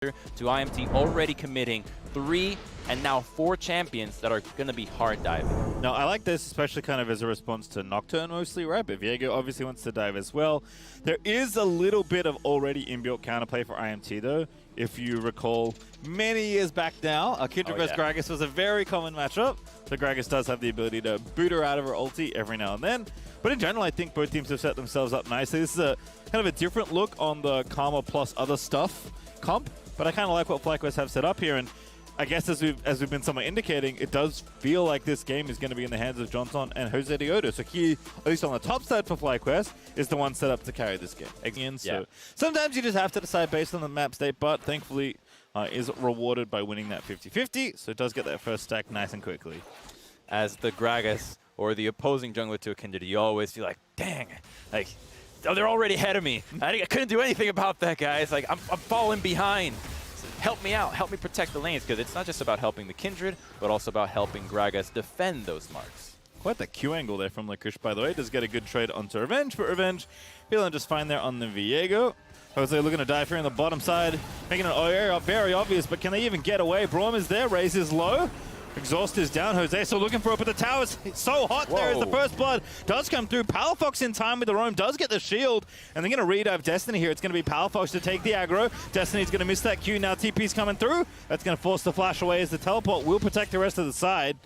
to IMT already committing 3 and now 4 champions that are going to be hard diving. No, I like this, especially kind of as a response to Nocturne mostly, right? But Viego obviously wants to dive as well. There is a little bit of already inbuilt counterplay for IMT though. If you recall, many years back now, Kindred vs Gragas was a very common matchup. So Gragas does have the ability to boot her out of her ulti every now and then. But in general, I think both teams have set themselves up nicely. This is a kind of a different look on the Karma plus other stuff comp. But I kind of like what Flyquest have set up here, and I guess as we've been somewhat indicating, it does feel like this game is going to be in the hands of Johnson and Josedeodo. So he, at least on the top side for Flyquest, is the one set up to carry this game. Again, so sometimes you just have to decide based on the map state, but thankfully is rewarded by winning that 50-50, so it does get that first stack nice and quickly. As the Gragas or the opposing jungler to a Kindred, you always feel like, dang, like, oh, they're already ahead of me. I couldn't do anything about that, guys. Like, I'm falling behind. So help me out. Help me protect the lanes, because it's not just about helping the Kindred, but also about helping Gragas defend those marks. Quite the Q angle there from Licorice, by the way. Does get a good trade onto Revenge, but Revenge feeling just fine there on the Viego. Jose looking to dive here on the bottom side, making it very obvious, but can they even get away? Braum is there, raises low. Exhaust is down. Jose still looking for it, but the towers, it's so hot. Whoa. There is the first blood. Does come through. Palafox in time with the roam. Does get the shield. And they're going to redive Destiny here. It's going to be Palafox to take the aggro. Destiny's going to miss that Q. Now TP's coming through. That's going to force the flash away as the teleport will protect the rest of the side.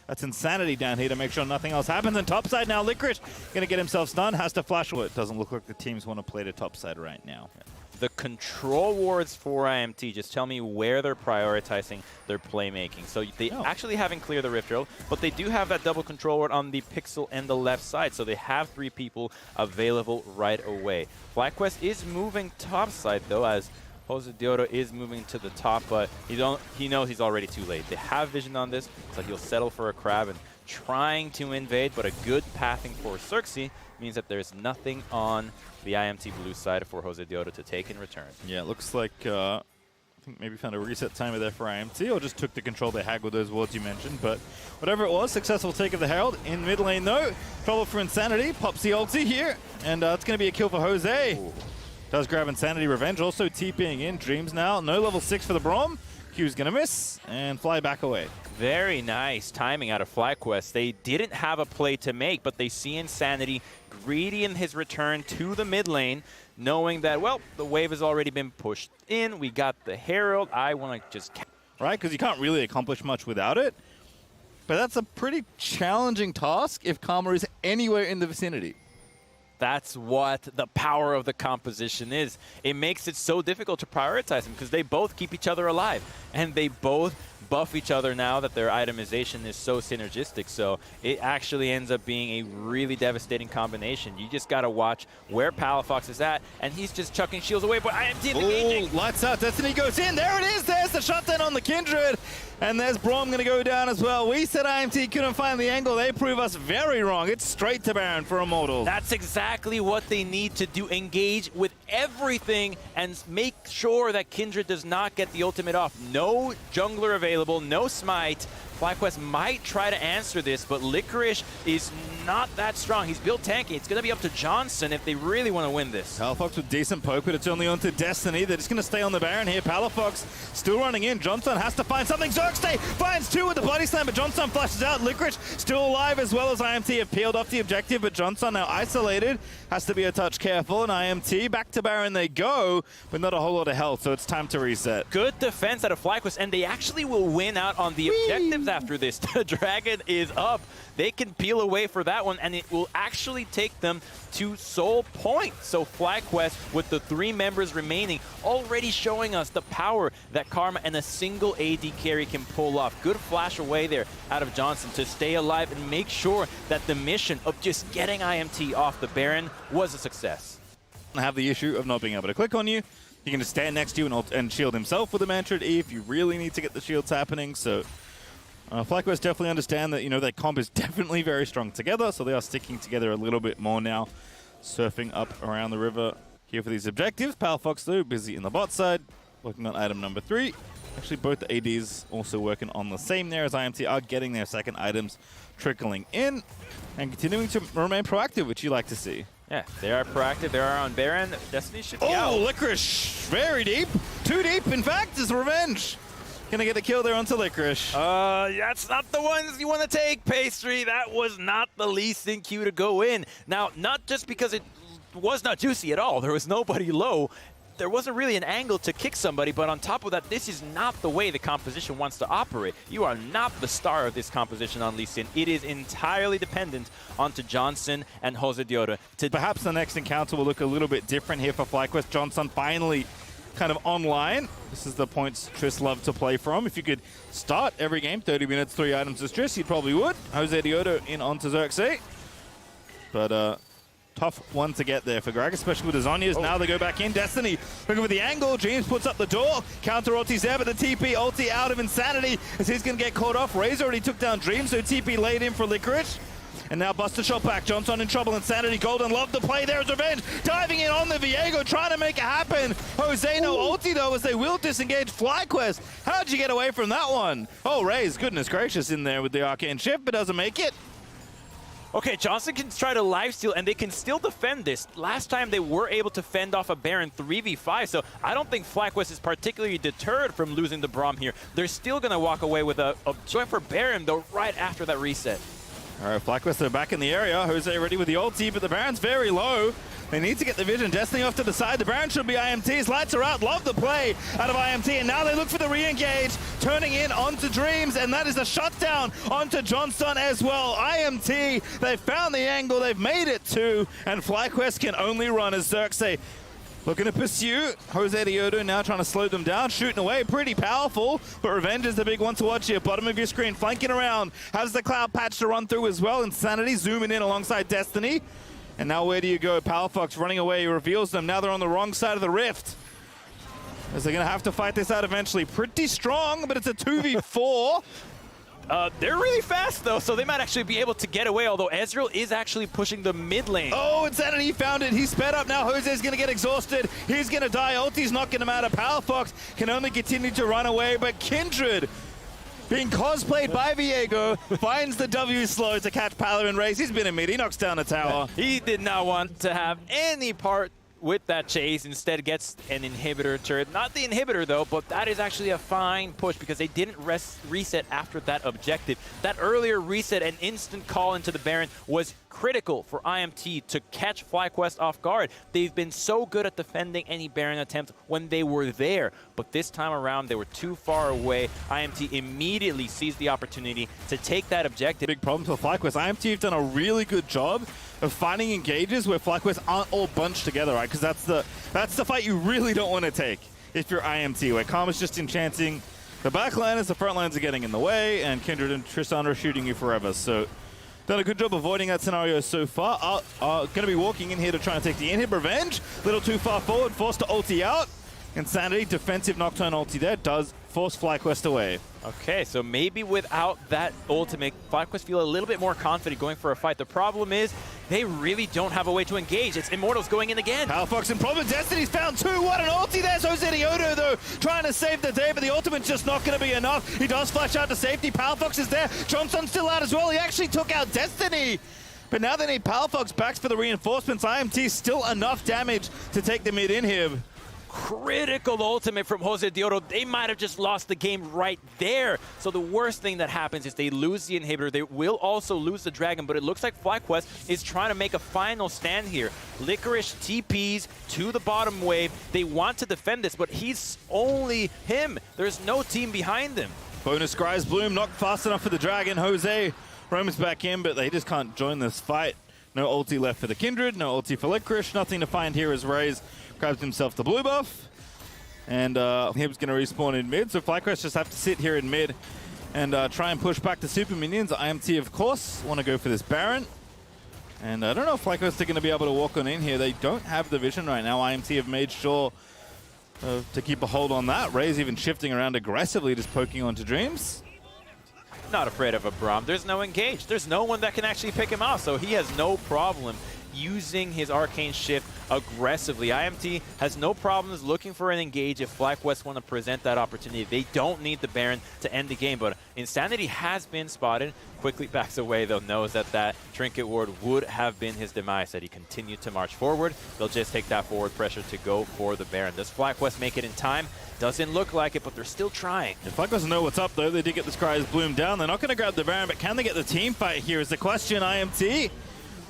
That's Insanity down here to make sure nothing else happens. And topside now, Licorice going to get himself stunned. Has to flash away. It doesn't look like the teams want to play the topside right now. The control wards for IMT, just tell me where they're prioritizing their playmaking. So they actually haven't cleared the Rift Drill, but they do have that double control ward on the Pixel and the left side, so they have 3 people available right away. Flyquest is moving top side though, as Josedeodo is moving to the top, but he knows he's already too late. They have vision on this, so he'll settle for a crab and trying to invade, but a good pathing for Xerxes means that there's nothing on the IMT blue side for Josedeodo to take in return. Yeah, it looks like I think maybe found a reset timer there for IMT, or just took the control they had with those wards you mentioned. But whatever it was, successful take of the Herald. In mid lane though, trouble for Insanity. Pops the ulti here, and it's going to be a kill for Jose. Ooh. Does grab Insanity. Revenge also TPing in. Dreams now. No level 6 for the Braum. Q's going to miss and fly back away. Very nice timing out of Flyquest. They didn't have a play to make, but they see Insanity greedy in his return to the mid lane, knowing that, well, the wave has already been pushed in. We got the Herald. I want to just... Right, because you can't really accomplish much without it. But that's a pretty challenging task if Karma is anywhere in the vicinity. That's what the power of the composition is. It makes it so difficult to prioritize them because they both keep each other alive. And they both buff each other now that their itemization is so synergistic. So it actually ends up being a really devastating combination. You just got to watch where Palafox is at, and he's just chucking shields away, but IMT engaging. Lights out. Destiny goes in. There it is. There's the shutdown on the Kindred. And there's Braum going to go down as well. We said IMT couldn't find the angle. They prove us very wrong. It's straight to Baron for Immortals. That's exactly what they need to do. Engage with everything and make sure that Kindred does not get the ultimate off. No jungler available, no smite. Flyquest might try to answer this, but Licorice is not that strong. He's built tanky. It's going to be up to Johnson if they really want to win this. Palafox with decent poke, but it's only onto Destiny. They're just going to stay on the Baron here. Palafox still running in. Johnson has to find something. Xerxes finds 2 with the body slam, but Johnson flashes out. Licorice still alive, as well as IMT have peeled off the objective, but Johnson now isolated. Has to be a touch careful, and IMT back to Baron they go, but not a whole lot of health, so it's time to reset. Good defense out of Flyquest, and they actually will win out on the objectives after this. The dragon is up. They can peel away for that one, and it will actually take them to Soul Point. So Flyquest, with the 3 members remaining, already showing us the power that Karma and a single AD carry can pull off. Good flash away there out of Johnson to stay alive and make sure that the mission of just getting IMT off the Baron was a success. I have the issue of not being able to click on you. He can just stand next to you and shield himself with a Mantrid E if you really need to get the shields happening. So Flyquest definitely understand that, that comp is definitely very strong together, so they are sticking together a little bit more now, surfing up around the river here for these objectives. Palafox, though, busy in the bot side, working on item number 3. Actually, both the ADs also working on the same there, as IMT are getting their second items trickling in and continuing to remain proactive, which you like to see. Yeah, they are proactive. They are on Baron. Destiny should be out. Oh, Licorice. Very deep. Too deep, in fact, is Revenge. Gonna get a kill there onto Licorice. That's not the ones you want to take, Pastry. That was not the least in queue to go in. Now, not just because it was not juicy at all. There was nobody low. There wasn't really an angle to kick somebody, but on top of that, this is not the way the composition wants to operate. You are not the star of this composition on Lee Sin. It is entirely dependent onto Johnson and Josedeodo. Perhaps the next encounter will look a little bit different here for Flyquest. Johnson finally kind of online. This is the points Triss love to play from. If you could start every game, 30 minutes, 3 items as Triss, you probably would. Josedeodo in onto Xerxes. But tough one to get there for Greg, especially with the Zhonya's. Now they go back in. Destiny looking for the angle. Dreams puts up the door. Counter ulti's there, but the TP ulti out of Insanity as he's going to get caught off. Razor already took down Dreams, so TP laid in for Licorice. And now Buster shot back. Johnson in trouble. Insanity. Golden love the play there as Revenge. Diving in on the Viego, trying to make it happen. Jose no ulti though, as they will disengage Flyquest. How'd you get away from that one? Oh, Raze, goodness gracious, in there with the Arcane Shift, but doesn't make it. Okay, Johnson can try to lifesteal, and they can still defend this. Last time they were able to fend off a Baron 3v5, so I don't think Flyquest is particularly deterred from losing the Braum here. They're still going to walk away with a joy for Baron, though, right after that reset. All right, Flyquest, they're back in the area. Jose ready with the ulti, but the Baron's very low. They need to get the vision. Destiny off to the side. The Baron should be IMT's. Lights are out. Love the play out of IMT. And now they look for the re-engage. Turning in onto Dreams. And that is a shutdown onto Johnson as well. IMT, they've found the angle. They've made it too. And Flyquest can only run as Xerxes looking to pursue. Josedeodo now trying to slow them down. Shooting away. Pretty powerful. But Revenge is the big one to watch here. Bottom of your screen. Flanking around. Has the Cloud Patch to run through as well. Insanity zooming in alongside Destiny. And now where do you go? Powerfox running away, he reveals them. Now they're on the wrong side of the rift. As they're going to have to fight this out eventually. Pretty strong, but it's a 2v4. They're really fast, though, so they might actually be able to get away, although Ezreal is actually pushing the mid lane. Oh, Insanity found it. He sped up now. Jose's going to get exhausted. He's going to die. Ulti's knocking him out of Powerfox. Can only continue to run away, but Kindred, being cosplayed by Viego, finds the W slow to catch Paladin and Raze. He's been in mid. He knocks down a tower. He did not want to have any part with that chase. Instead gets an inhibitor turret. Not the inhibitor though, but that is actually a fine push because they didn't reset after that objective. That earlier reset and instant call into the Baron was critical for IMT to catch Flyquest off guard. They've been so good at defending any Baron attempt when they were there, but this time around they were too far away. IMT immediately seized the opportunity to take that objective. Big problems for Flyquest. IMT have done a really good job of finding engages where Flyquest aren't all bunched together, right? Because that's the fight you really don't want to take if you're IMT, where Karma's just enchanting the back line as the front lines are getting in the way, and Kindred and Tristan are shooting you forever. So done a good job avoiding that scenario so far. Going to be walking in here to try and take the inhib. Revenge, a little too far forward, forced to ulti out. Insanity, defensive Nocturne ulti there, does force Flyquest away. Okay, so maybe without that ultimate, Flyquest feel a little bit more confident going for a fight. The problem is they really don't have a way to engage. It's Immortals going in again. Powerfox in problem. Destiny's found two. What an ulti. There's Josedeodo, though, trying to save the day, but the ultimate's just not going to be enough. He does flash out to safety. Powerfox is there. Johnson's still out as well. He actually took out Destiny. But now they need Powerfox backs for the reinforcements. IMT still enough damage to take the mid inhib. Critical ultimate from Josedeodo. They might have just lost the game right there. So the worst thing that happens is they lose the inhibitor. They will also lose the dragon, but it looks like Flyquest is trying to make a final stand here. Licorice TPs to the bottom wave. They want to defend this, but he's only him. There's no team behind him. Bonus Scry's Bloom, not fast enough for the dragon. Jose roams back in, but they just can't join this fight. No ulti left for the Kindred, no ulti for Licorice. Nothing to find here as Raze grabs himself the blue buff. And Hib's going to respawn in mid, so Flyquest just have to sit here in mid and try and push back the super minions. IMT, of course, want to go for this Baron. And I don't know if Flyquest are going to be able to walk on in here. They don't have the vision right now. IMT have made sure to keep a hold on that. Raze even shifting around aggressively, just poking onto Dreams. Not afraid of a Braum. There's no engage. There's no one that can actually pick him off, so he has no problem using his Arcane Shift aggressively. IMT has no problems looking for an engage if Flyquest want to present that opportunity. They don't need the Baron to end the game, but Insanity has been spotted. Quickly backs away, though, knows that that Trinket Ward would have been his demise had he continued to march forward. They'll just take that forward pressure to go for the Baron. Does Flyquest make it in time? Doesn't look like it, but they're still trying. If Flyquest know what's up, though, they did get the Scry's Bloom down. They're not going to grab the Baron, but can they get the team fight here is the question. IMT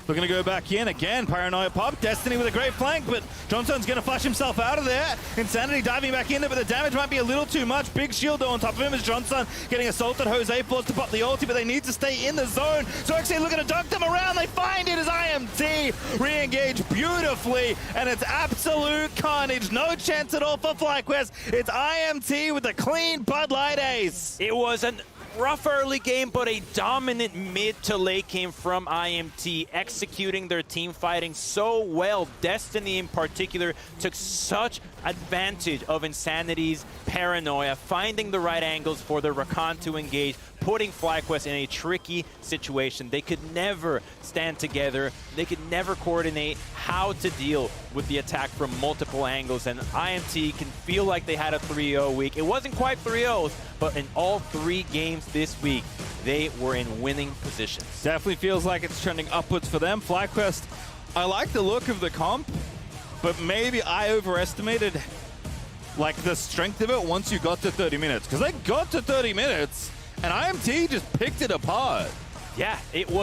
looking to go back in again. Paranoia pop. Destiny with a great flank, but Johnson's going to flush himself out of there. Insanity diving back in there, but the damage might be a little too much. Big shield, though, on top of him is Johnson getting assaulted. Jose forced to pop the ulti, but they need to stay in the zone. So actually looking to dunk them around. They find it as IMT re-engage beautifully, and it's absolute carnage. No chance at all for Flyquest. It's IMT with a clean Bud Light ace. It was a rough early game, but a dominant mid to late game from IMT, executing their team fighting so well. Destiny in particular took such advantage of Insanity's paranoia, finding the right angles for the Rakan to engage, putting Flyquest in a tricky situation. They could never stand together. They could never coordinate how to deal with the attack from multiple angles, and IMT can feel like they had a 3-0 week. It wasn't quite 3-0s, but in all 3 games this week, they were in winning positions. Definitely feels like it's trending upwards for them. Flyquest, I like the look of the comp, but maybe I overestimated like the strength of it once you got to 30 minutes. Because they got to 30 minutes, and IMT just picked it apart. Yeah, it was